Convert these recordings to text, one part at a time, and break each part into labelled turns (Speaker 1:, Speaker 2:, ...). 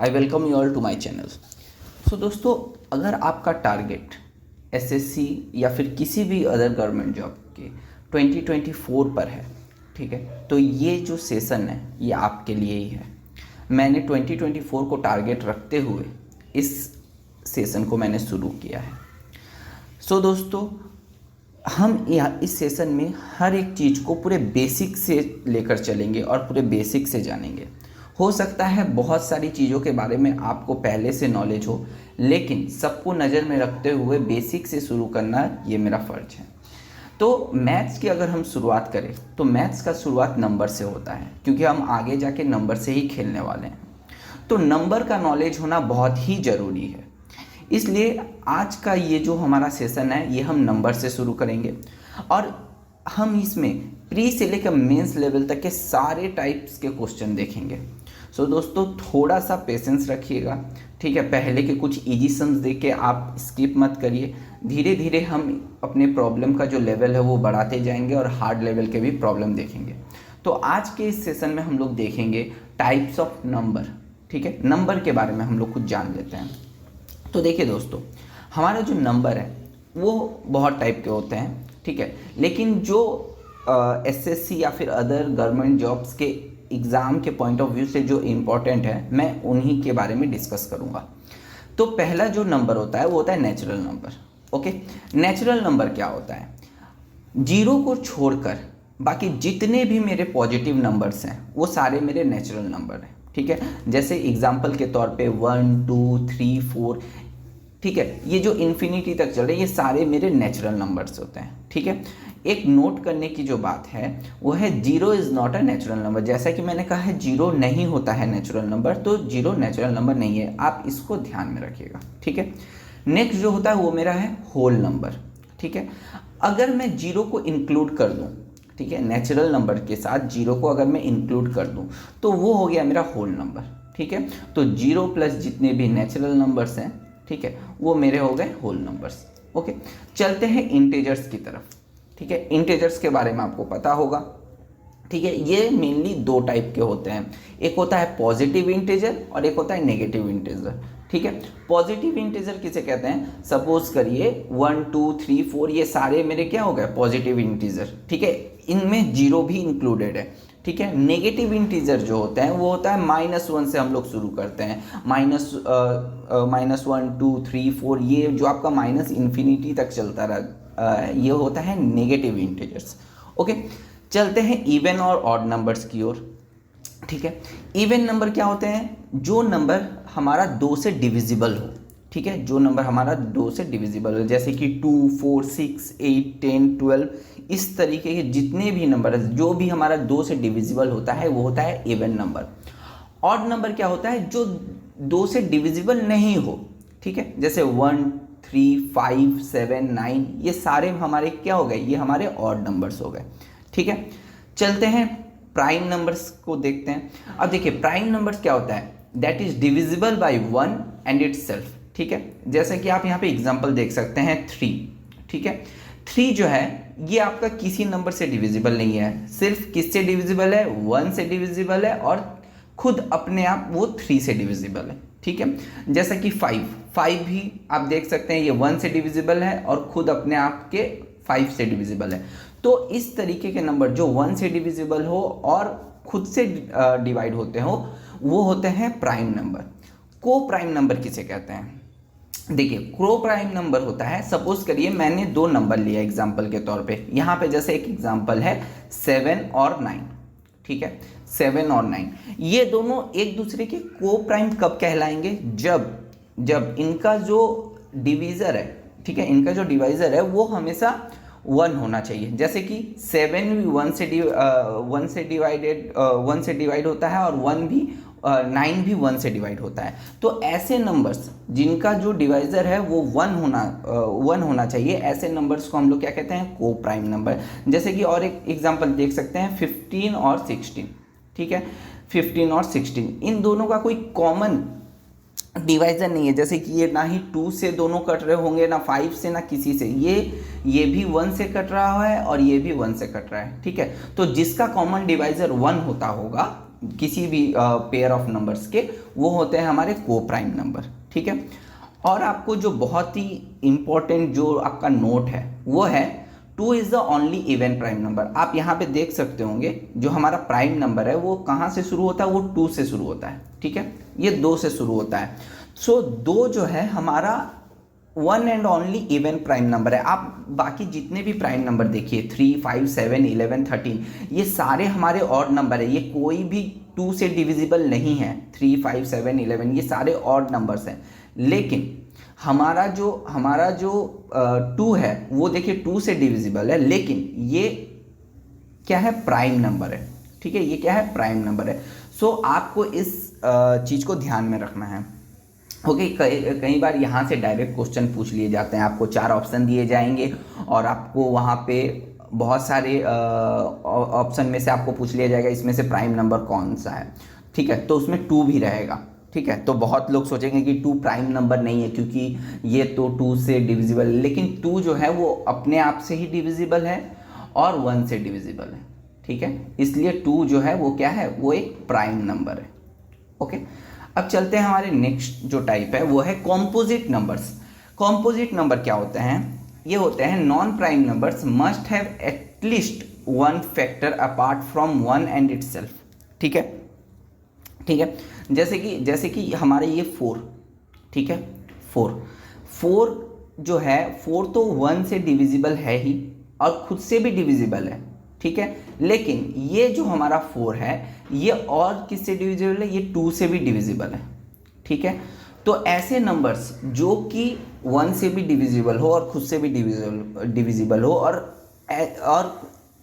Speaker 1: I welcome you all to my channel. So दोस्तों, अगर आपका टारगेट एसएससी या फिर किसी भी अदर गवर्नमेंट जॉब के 2024 पर है, ठीक है, तो ये जो सेशन है ये आपके लिए ही है। मैंने 2024 को टारगेट रखते हुए इस सेशन को मैंने शुरू किया है। सो दोस्तों, हम इस सेशन में हर एक चीज़ को पूरे बेसिक से लेकर चलेंगे और पूरे बेसिक से जानेंगे। हो सकता है बहुत सारी चीज़ों के बारे में आपको पहले से नॉलेज हो, लेकिन सबको नज़र में रखते हुए बेसिक से शुरू करना ये मेरा फ़र्ज है। तो मैथ्स की अगर हम शुरुआत करें तो मैथ्स का शुरुआत नंबर से होता है, क्योंकि हम आगे जाके नंबर से ही खेलने वाले हैं। तो नंबर का नॉलेज होना बहुत ही ज़रूरी है। इसलिए आज का ये जो हमारा सेशन है ये हम नंबर से शुरू करेंगे और हम इसमें प्री से लेकर मेंस लेवल तक के सारे टाइप्स के क्वेश्चन देखेंगे। सो दोस्तों, थोड़ा सा पेशेंस रखिएगा, ठीक है। पहले के कुछ इजी सम्स देख के आप स्किप मत करिए। धीरे धीरे हम अपने प्रॉब्लम का जो लेवल है वो बढ़ाते जाएंगे और हार्ड लेवल के भी प्रॉब्लम देखेंगे। तो आज के इस सेशन में हम लोग देखेंगे टाइप्स ऑफ नंबर, ठीक है। नंबर के बारे में हम लोग कुछ जान लेते हैं। तो देखिए दोस्तों, हमारा जो नंबर है वो बहुत टाइप के होते हैं, ठीक है। लेकिन जो एसएससी या फिर अदर गवर्नमेंट जॉब्स के एग्ज़ाम के पॉइंट ऑफ व्यू से जो इम्पोर्टेंट है, मैं उन्हीं के बारे में डिस्कस करूँगा। तो पहला जो नंबर होता है वो होता है natural number. Okay, natural number क्या होता है? जीरो को छोड़कर बाकी जितने भी मेरे पॉजिटिव नंबर्स हैं वो सारे मेरे नेचुरल नंबर हैं, ठीक है। जैसे एग्जाम्पल के तौर पे 1 2 3 4, ठीक है, ये जो इन्फिनिटी तक चल रहे हैं ये सारे मेरे नेचुरल नंबर्स होते हैं, ठीक है। एक नोट करने की जो बात है वो है zero is not a natural number. जैसा कि मैंने कहा है जीरो नहीं होता है नेचुरल नंबर, तो जीरो नेचुरल नंबर नहीं है, आप इसको ध्यान में रखिएगा, ठीक है। नेक्स्ट जो होता है वो मेरा है होल नंबर, ठीक है। अगर मैं जीरो को इंक्लूड कर दूँ, ठीक है, नेचुरल नंबर के साथ जीरो को अगर मैं इंक्लूड कर दूं तो वो हो गया मेरा होल नंबर, ठीक है। तो जीरो प्लस जितने भी नेचुरल नंबर्स हैं, ठीक है, वो मेरे हो गए होल नंबर्स। ओके, चलते हैं इंटीजर्स की तरफ, ठीक है। इंटीजर्स के बारे में आपको पता होगा, ठीक है। ये मेनली दो टाइप के होते हैं, एक होता है पॉजिटिव इंटीजर और एक होता है नेगेटिव इंटीजर, ठीक है। पॉजिटिव इंटीजर किसे कहते हैं? सपोज करिए 1 2 3 4 ये सारे मेरे क्या हो गए? पॉजिटिव इंटीजर, ठीक है। इनमें जीरो भी इंक्लूडेड है, ठीक है। नेगेटिव इंटीजर जो होता है वो होता है -1 से हम लोग शुरू करते हैं, -1 2 3 4, ये जो आपका माइनस इन्फिनिटी तक चलता रहा, ये होता है नेगेटिव इंटीजर्स। ओके, चलते हैं इवन और ऑड नंबर्स की ओर, ठीक है। इवन नंबर क्या होते हैं? जो नंबर हमारा 2 से डिविजिबल हो, ठीक है। जो नंबर हमारा 2 से डिविजिबल हो, जैसे कि 2 4 6 8 10 12, इस तरीके के जितने भी नंबर है जो भी हमारा 2 से डिविजिबल होता है वो होता है इवन नंबर। ऑड नंबर क्या होता है? जो 2 से डिविजिबल नहीं हो, ठीक है। जैसे 1 3 5 7 9, ये सारे हमारे क्या हो गए? ये हमारे ऑड नंबर्स हो गए, ठीक है। चलते हैं प्राइम नंबर्स को देखते हैं। अब देखिए प्राइम नंबर्स क्या होता है? That is divisible by 1 and itself, ठीक है। जैसे कि आप यहाँ पे एग्जांपल देख सकते हैं 3, ठीक है। 3 जो है ये आपका किसी नंबर से डिविजिबल नहीं है, सिर्फ किससे डिविजिबल है? 1 से डिविजिबल है और खुद अपने आप वो 3 से डिविजिबल है, ठीक है। जैसा कि 5 भी आप देख सकते हैं, ये 1 से डिविजिबल है और खुद अपने आप के 5 से डिविजिबल है। तो इस तरीके के नंबर जो 1 से डिविजिबल हो और खुद से डिवाइड होते हो वो होते हैं प्राइम नंबर। को प्राइम नंबर किसे कहते हैं? देखिए, को प्राइम नंबर होता है, सपोज करिए मैंने 2 नंबर लिया एग्जांपल के तौर पे, यहाँ पे जैसे एक एग्जांपल है 7 और 9, ठीक है। 7 और 9 ये दोनों एक दूसरे के को प्राइम कब कहलाएंगे? जब इनका जो डिवीज़र है, ठीक है, इनका जो डिवाइज़र है वो हमेशा 1 होना चाहिए। जैसे कि 7 भी 1 से डिवाइड होता है और 9 भी 1 से डिवाइड होता है। तो ऐसे नंबर्स जिनका जो डिवाइज़र है वो 1 होना चाहिए, ऐसे नंबर्स को हम लोग क्या कहते हैं? को प्राइम नंबर। जैसे कि और एक एग्जांपल देख सकते हैं 15 और 16, ठीक है। 15 और 16 इन दोनों का कोई कॉमन डिवाइजर नहीं है, जैसे कि ये ना ही 2 से दोनों कट रहे होंगे, ना 5 से, ना किसी से। ये भी 1 से कट रहा है और ये भी 1 से कट रहा है, ठीक है। तो जिसका कॉमन डिवाइजर 1 होता होगा किसी भी पेयर ऑफ नंबर्स के, वो होते हैं हमारे को प्राइम नंबर। ठीक है, और आपको जो बहुत ही इम्पोर्टेंट जो आपका नोट है वो है 2 is the only even prime number. आप यहाँ पे देख सकते होंगे जो हमारा प्राइम नंबर है वो कहाँ से शुरू होता है, वो 2 से शुरू होता है। ठीक है, ये 2 से शुरू होता है। सो 2 जो है हमारा one and only even prime number है। आप बाकी जितने भी प्राइम नंबर देखिए 3, 5, 7, 11, 13, ये सारे हमारे ऑड नंबर है। ये कोई भी 2 से डिविजिबल नहीं है। 3, 5, 7, 11 ये सारे ऑड नंबर्स हैं। लेकिन हमारा जो 2 है वो देखिए 2 से डिविजिबल है, लेकिन ये क्या है, प्राइम नंबर है। ठीक है, ये क्या है, प्राइम नंबर है। सो आपको इस चीज़ को ध्यान में रखना है। ओके, कई बार यहाँ से डायरेक्ट क्वेश्चन पूछ लिए जाते हैं। आपको 4 ऑप्शन दिए जाएंगे और आपको वहाँ पे बहुत सारे ऑप्शन में से आपको पूछ लिया जाएगा इसमें से प्राइम नंबर कौन सा है। ठीक है, तो उसमें 2 भी रहेगा। ठीक है, तो बहुत लोग सोचेंगे कि 2 प्राइम नंबर नहीं है क्योंकि ये तो 2 से डिविजिबल है, लेकिन 2 जो है वो अपने आप से ही डिविजिबल है और 1 से डिविजिबल है। ठीक है, इसलिए 2 जो है वो क्या है, वो एक प्राइम नंबर है। ओके, अब चलते हैं हमारे नेक्स्ट जो टाइप है वो है कॉम्पोजिट नंबर्स। कॉम्पोजिट नंबर क्या होते हैं, ये होते हैं non prime numbers must have at least 1 factor apart from 1 and itself. ठीक है, ठीक है, जैसे कि हमारे ये 4, ठीक है, 4 जो है 4 तो 1 से डिविजिबल है ही और खुद से भी डिविजिबल है। ठीक है, लेकिन ये जो हमारा 4 है ये और किससे डिविजिबल है, ये 2 से भी डिविजिबल है। ठीक है, तो ऐसे नंबर्स जो कि 1 से भी डिविजिबल हो और खुद से भी डिविजिबल हो और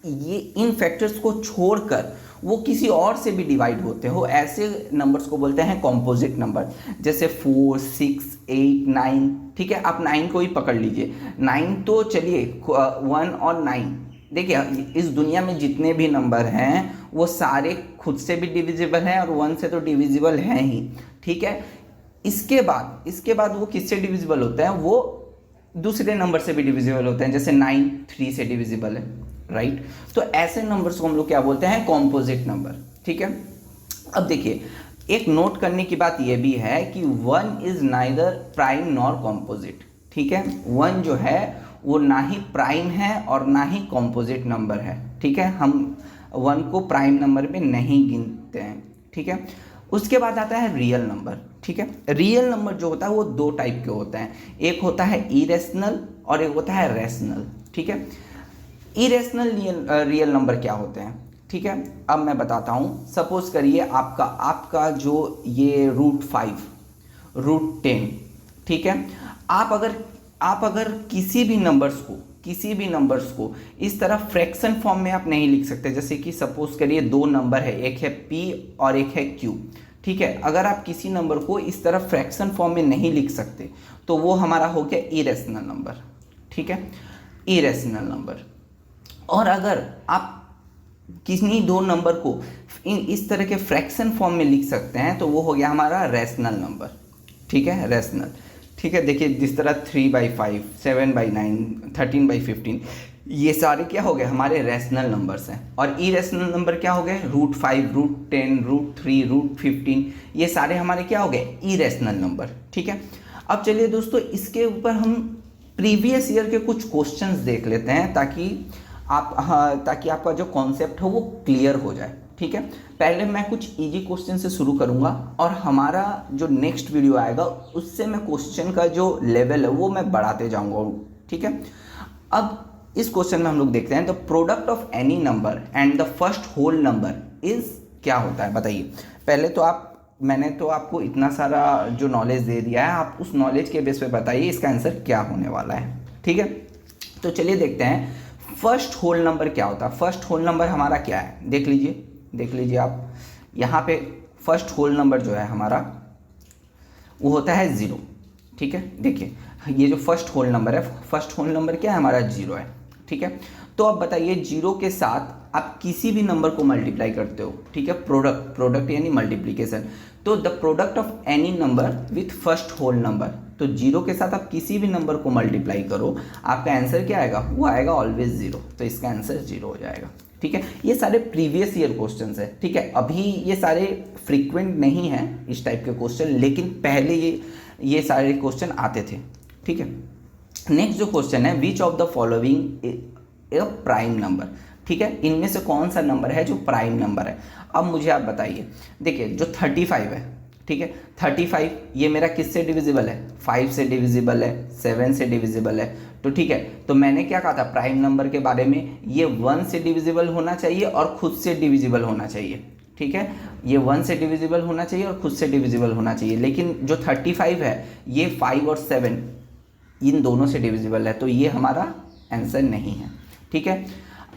Speaker 1: ये इन फैक्टर्स को छोड़कर वो किसी और से भी डिवाइड होते हो, ऐसे नंबर्स को बोलते हैं कॉम्पोजिट नंबर। जैसे 4, 6, 8, 9। ठीक है, आप 9 को ही पकड़ लीजिए। 9 तो चलिए 1 और 9, देखिए इस दुनिया में जितने भी नंबर हैं वो सारे खुद से भी डिविजिबल हैं और 1 से तो डिविजिबल हैं ही। ठीक है, इसके बाद वो किससे डिविजिबल होते हैं, वो दूसरे नंबर से भी डिविजिबल होते हैं। जैसे 9 3 से डिविजिबल है, राइट। तो ऐसे नंबर्स को हम लोग क्या बोलते हैं, कॉम्पोजिट नंबर। ठीक है, अब देखिए एक नोट करने की बात यह भी है कि 1 is neither prime nor composite. ठीक है, 1 जो है वो ना ही प्राइम है और ना ही कॉम्पोजिट नंबर है। ठीक है, हम 1 को प्राइम नंबर में नहीं गिनते हैं। ठीक है, उसके बाद आता है रियल नंबर। ठीक है, रियल नंबर जो होता है वो 2 टाइप के होते हैं, एक होता है इरेशनल और एक होता है रैशनल। ठीक है, इरेशनल रियल नंबर क्या होते हैं, ठीक है, अब मैं बताता हूँ। सपोज करिए आपका जो ये √5, √10, ठीक है, आप अगर किसी भी नंबर्स को इस तरह फ्रैक्शन फॉर्म में आप नहीं लिख सकते। जैसे कि सपोज करिए 2 नंबर है, एक है P और एक है Q। ठीक है, अगर आप किसी नंबर को इस तरह फ्रैक्शन फॉर्म में नहीं लिख सकते तो वो हमारा हो गया इरेशनल नंबर। ठीक है, इरेशनल नंबर। और अगर आप किसी 2 नंबर को इस तरह के फ्रैक्शन फॉर्म में लिख सकते हैं तो वो हो गया हमारा रैशनल नंबर। ठीक है, रैशनल। ठीक है, देखिए जिस तरह 3/5, 7/9, 13/15 ये सारे क्या हो गए, हमारे रैशनल नंबर्स हैं। और इरेशनल नंबर क्या हो गए, √5, √10, √3, √15 ये सारे हमारे क्या हो गए, इरेशनल नंबर। ठीक है, अब चलिए दोस्तों इसके ऊपर हम प्रीवियस ईयर के कुछ क्वेश्चंस देख लेते हैं ताकि आपका जो कॉन्सेप्ट हो वो क्लियर हो जाए। ठीक है, पहले मैं कुछ इजी क्वेश्चन से शुरू करूंगा और हमारा जो नेक्स्ट वीडियो आएगा उससे मैं क्वेश्चन का जो लेवल है वो मैं बढ़ाते जाऊंगा। ठीक है, अब इस क्वेश्चन में हम लोग देखते हैं the product of any number and the first whole number is क्या होता है, बताइए। पहले तो मैंने तो आपको इतना सारा जो नॉलेज दे दिया है, आप उस नॉलेज के बेस पे बताइए इसका आंसर क्या होने वाला है। ठीक है, तो चलिए देखते हैं फर्स्ट होल नंबर क्या होता है। फर्स्ट होल नंबर हमारा क्या है, देख लीजिए आप यहाँ पे फर्स्ट होल नंबर जो है हमारा वो होता है 0। ठीक है, देखिए ये जो फर्स्ट होल नंबर है, फर्स्ट होल नंबर क्या है हमारा 0 है। ठीक है, तो अब बताइए 0 के साथ आप किसी भी नंबर को मल्टीप्लाई करते हो। ठीक है, प्रोडक्ट यानी मल्टीप्लीकेशन। तो the product of any number with first whole number, तो 0 के साथ आप किसी भी नंबर को मल्टीप्लाई करो, आपका आंसर क्या आएगा, वो आएगा ऑलवेज 0। तो इसका आंसर 0 हो जाएगा। ठीक है। ये सारे प्रीवियस ईयर क्वेश्चंस है, ठीक है। अभी ये सारे फ्रीक्वेंट नहीं हैं इस टाइप के क्वेश्चन, लेकिन पहले ये सारे क्वेश्चन आते थे, ठीक है। नेक्स्ट जो क्वेश्चन है, which of the following A prime number, ठीक है, इनमें से कौन सा नंबर है जो प्राइम नंबर है। अब मुझे आप बताइए, देखिए जो 35 है, ठीक है, 35 ये मेरा किससे डिविजिबल है, 5 से डिविजिबल है, 7 से डिविजिबल है, तो ठीक है। तो मैंने क्या कहा था प्राइम नंबर के बारे में, ये 1 से डिविजिबल होना चाहिए और खुद से डिविजिबल होना चाहिए, ठीक है। ये 1 से डिविजिबल होना चाहिए और खुद से डिविजिबल होना चाहिए, लेकिन जो 35 है ये 5 और 7 इन दोनों से डिविजिबल है, तो ये हमारा आंसर नहीं है, ठीक है।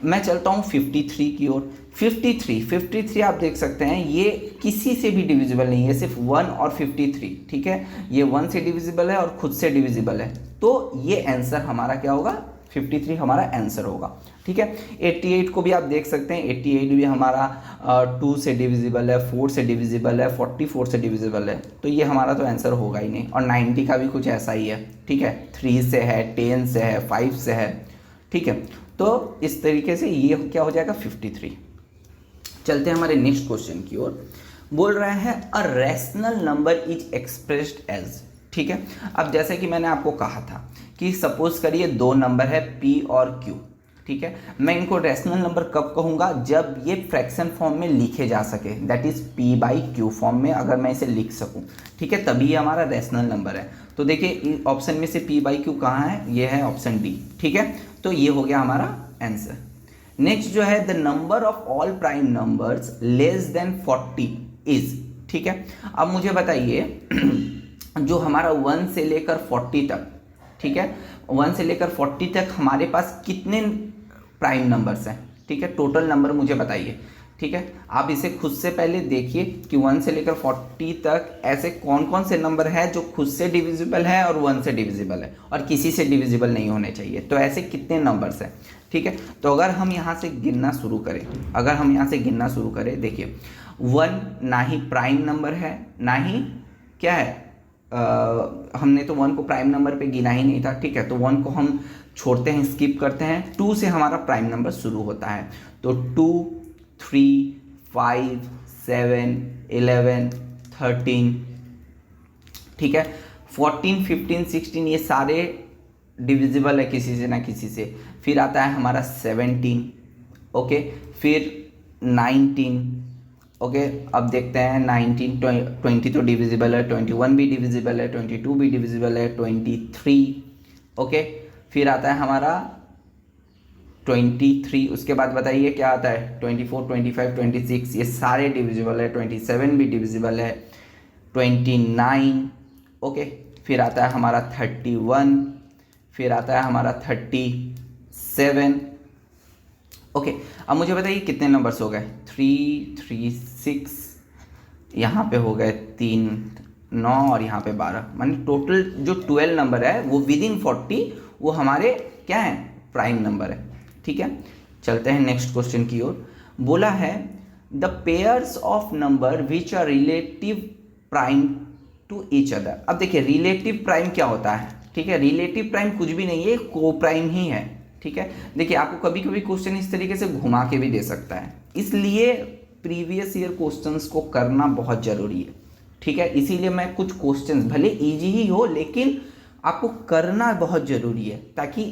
Speaker 1: मैं चलता हूँ 53 की ओर। 53 आप देख सकते हैं ये किसी से भी डिविजिबल नहीं है, सिर्फ 1 और 53, ठीक है। ये 1 से डिविजिबल है और खुद से डिविजिबल है, तो ये आंसर हमारा क्या होगा, 53 हमारा आंसर होगा, ठीक है। 88 को भी आप देख सकते हैं, 88 भी हमारा 2 से डिविजिबल है, 4 से डिविजिबल है, 44 से डिविजिबल है, तो ये हमारा तो आंसर होगा ही नहीं। और 90 का भी कुछ ऐसा ही है, ठीक है, 3 से है, 10 से है, 5 से है, ठीक है। तो इस तरीके से ये क्या हो जाएगा 53। चलते हैं हमारे नेक्स्ट क्वेश्चन की ओर। बोल रहा है a rational number is expressed as, ठीक है। अब जैसे कि मैंने आपको कहा था कि सपोज करिए दो नंबर है P और Q, ठीक है। मैं इनको रैशनल नंबर कब कहूँगा, जब ये फ्रैक्शन फॉर्म में लिखे जा सके, दैट इज P/Q फॉर्म में अगर मैं इसे लिख सकूँ, ठीक है, तभी ये हमारा रैशनल नंबर है। तो देखिए ऑप्शन में से P/Q कहाँ है, ये है ऑप्शन डी, ठीक है। तो ये हो गया हमारा आंसर। नेक्स्ट जो है the number of all prime numbers less than 40 is, ठीक है। अब मुझे बताइए जो हमारा 1 से लेकर 40 तक, ठीक है, 1 से लेकर 40 तक हमारे पास कितने प्राइम नंबर्स हैं, ठीक है, टोटल नंबर मुझे बताइए, ठीक है। आप इसे खुद से पहले देखिए कि 1 से लेकर 40 तक ऐसे कौन कौन से नंबर हैं जो खुद से डिविजिबल है और 1 से डिविजिबल है और किसी से डिविजिबल नहीं होने चाहिए, तो ऐसे कितने नंबर्स हैं, ठीक है। तो अगर हम यहाँ से गिनना शुरू करें, देखिए 1 ना ही प्राइम नंबर है, ना ही क्या है, हमने तो 1 को प्राइम नंबर पे गिना ही नहीं था, ठीक है, तो 1 को हम छोड़ते हैं, स्किप करते हैं। 2 से हमारा प्राइम नंबर शुरू होता है, तो 2, 3, 5, 7, 11, 13, ठीक है, 14, 15, 16 ये सारे डिविजिबल है किसी से ना किसी से। फिर आता है हमारा 17, ओके, फिर 19, ओके। अब देखते हैं 19, 20 तो डिविजिबल है, 21 भी डिविजिबल है, 22 भी डिविजिबल है, 23, ओके। फिर आता है हमारा 23, उसके बाद बताइए क्या आता है, 24, 25, 26 ये सारे डिविजिबल है, 27 भी डिविजिबल है, 29, ओके। फिर आता है हमारा 31, फिर आता है हमारा 37, ओके। अब मुझे बताइए कितने नंबर्स हो गए, 3, 3, 6, यहाँ पे हो गए 3, 9 और यहाँ पे 12, माने टोटल जो 12 नंबर है वो विदिन 40 वो हमारे क्या है, प्राइम नंबर है, ठीक है। चलते हैं नेक्स्ट क्वेश्चन की ओर। बोला है the pairs of number which are relative prime to each other. अब देखिए रिलेटिव प्राइम क्या होता है, ठीक है, रिलेटिव प्राइम कुछ भी नहीं है, को प्राइम ही है, ठीक है। देखिए आपको कभी कभी क्वेश्चन इस तरीके से घुमा के भी दे सकता है, इसलिए प्रीवियस ईयर क्वेश्चंस को करना बहुत जरूरी है, ठीक है। इसीलिए मैं कुछ क्वेश्चंस भले इजी ही हो लेकिन आपको करना बहुत ज़रूरी है, ताकि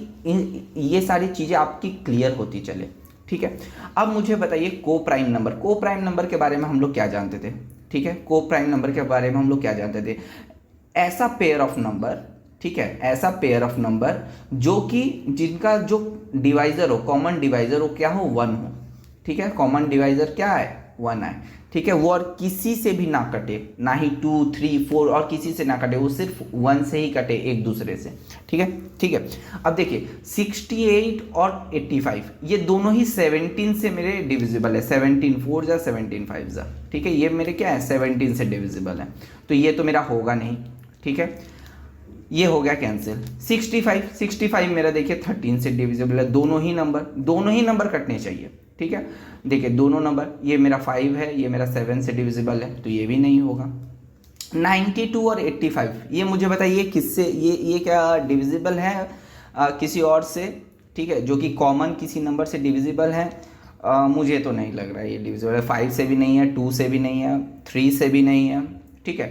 Speaker 1: ये सारी चीज़ें आपकी क्लियर होती चले, ठीक है। अब मुझे बताइए को प्राइम नंबर के बारे में हम लोग क्या जानते थे, ठीक है, को प्राइम नंबर के बारे में हम लोग क्या जानते थे, ऐसा पेयर ऑफ नंबर, ठीक है, ऐसा पेयर ऑफ नंबर जो कि जिनका जो डिवाइजर हो, कॉमन डिवाइजर हो क्या हो, 1 हो, ठीक है, कॉमन डिवाइजर क्या है, 1 है, ठीक है। वो और किसी से भी ना कटे, ना ही 2, 3, 4 और किसी से ना कटे, वो सिर्फ 1 से ही कटे एक दूसरे से, ठीक है, ठीक है। अब देखिए 68 और 85 ये दोनों ही 17 से मेरे डिविजिबल है, 17 4 जा 17 5 जा, ठीक है, ये मेरे क्या है 17 से डिविजिबल है, तो ये तो मेरा होगा नहीं, ठीक है, ये हो गया कैंसिल। 65 मेरा देखिए 13 से डिविजिबल है, दोनों ही नंबर कटने चाहिए, ठीक है। देखिए दोनों नंबर, ये मेरा 5 है, ये मेरा 7 से डिविजिबल है, तो ये भी नहीं होगा। 92 और 85 ये मुझे बताइए किससे, ये क्या डिविजिबल है किसी और से, ठीक है, जो कि कॉमन किसी नंबर से डिविजिबल है, मुझे तो नहीं लग रहा है ये डिविजिबल है। 5 से भी नहीं है, 2 से भी नहीं है, 3 से भी नहीं है, ठीक है।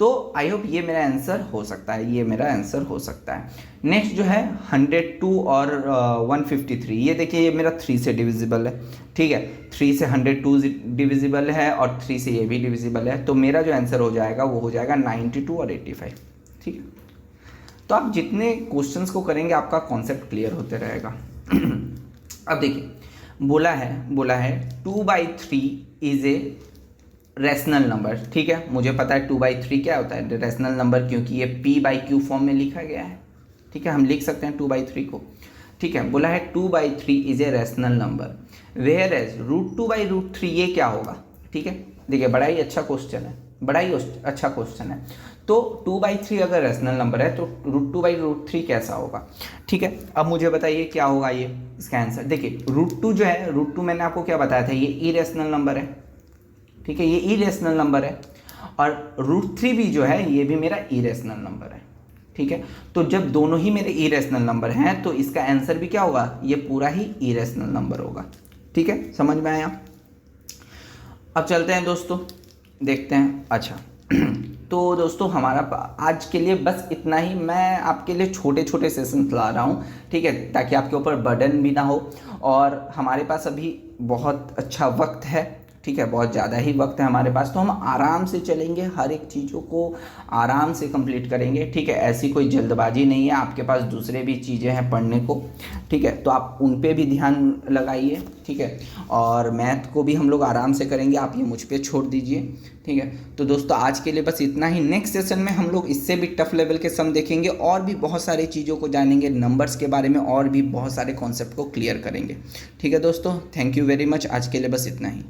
Speaker 1: तो आई होप ये मेरा आंसर हो सकता है, ये मेरा आंसर हो सकता है। नेक्स्ट जो है 102 और 153, ये देखिए ये मेरा 3 से डिविजिबल है, ठीक है। 3 से 102 डिविजिबल है और 3 से ये भी डिविजिबल है, तो मेरा जो आंसर हो जाएगा वो हो जाएगा 92 और 85, ठीक है। तो आप जितने क्वेश्चंस को करेंगे आपका कॉन्सेप्ट क्लियर होते रहेगा। अब देखिए बोला है 2/3 इज ए रैशनल नंबर, ठीक है। मुझे पता है 2/3 क्या होता है, रैशनल नंबर, क्योंकि ये p/q फॉर्म में लिखा गया है, ठीक है। हम लिख सकते हैं 2/3 को, ठीक है। बोला है 2/3 is a rational number, where as √2/√3 ये क्या होगा, ठीक है। देखिए बड़ा ही अच्छा क्वेश्चन है, बड़ा ही अच्छा क्वेश्चन है। तो 2/3 अगर रैशनल नंबर है तो √2/√3 कैसा होगा, ठीक है। अब मुझे बताइए क्या होगा ये इसका आंसर। देखिए √2 जो है, √2 मैंने आपको क्या बताया था, ये इरेशनल नंबर है, ठीक है, ये इरेशनल नंबर है। और √3 भी जो है ये भी मेरा इरेशनल नंबर है, ठीक है। तो जब दोनों ही मेरे इरेशनल नंबर हैं तो इसका आंसर भी क्या होगा, ये पूरा ही इरेशनल नंबर होगा, ठीक है। समझ में आया। अब चलते हैं दोस्तों, देखते हैं। अच्छा तो दोस्तों हमारा आज के लिए बस इतना ही। मैं आपके लिए छोटे छोटे सेशंस ला रहा हूँ, ठीक है, ताकि आपके ऊपर बर्डन भी ना हो। और हमारे पास अभी बहुत अच्छा वक्त है, ठीक है, बहुत ज़्यादा ही वक्त है हमारे पास, तो हम आराम से चलेंगे, हर एक चीज़ों को आराम से कंप्लीट करेंगे, ठीक है। ऐसी कोई जल्दबाजी नहीं है, आपके पास दूसरे भी चीज़ें हैं पढ़ने को, ठीक है, तो आप उन पे भी ध्यान लगाइए, ठीक है। और मैथ को भी हम लोग आराम से करेंगे, आप ये मुझ पे छोड़ दीजिए, ठीक है। तो दोस्तों आज के लिए बस इतना ही। नेक्स्ट सेशन में हम लोग इससे भी टफ लेवल के सम देखेंगे और भी बहुत सारी चीज़ों को जानेंगे, नंबर्स के बारे में और भी बहुत सारे कॉन्सेप्ट को क्लियर करेंगे, ठीक है दोस्तों। थैंक यू वेरी मच, आज के लिए बस इतना ही।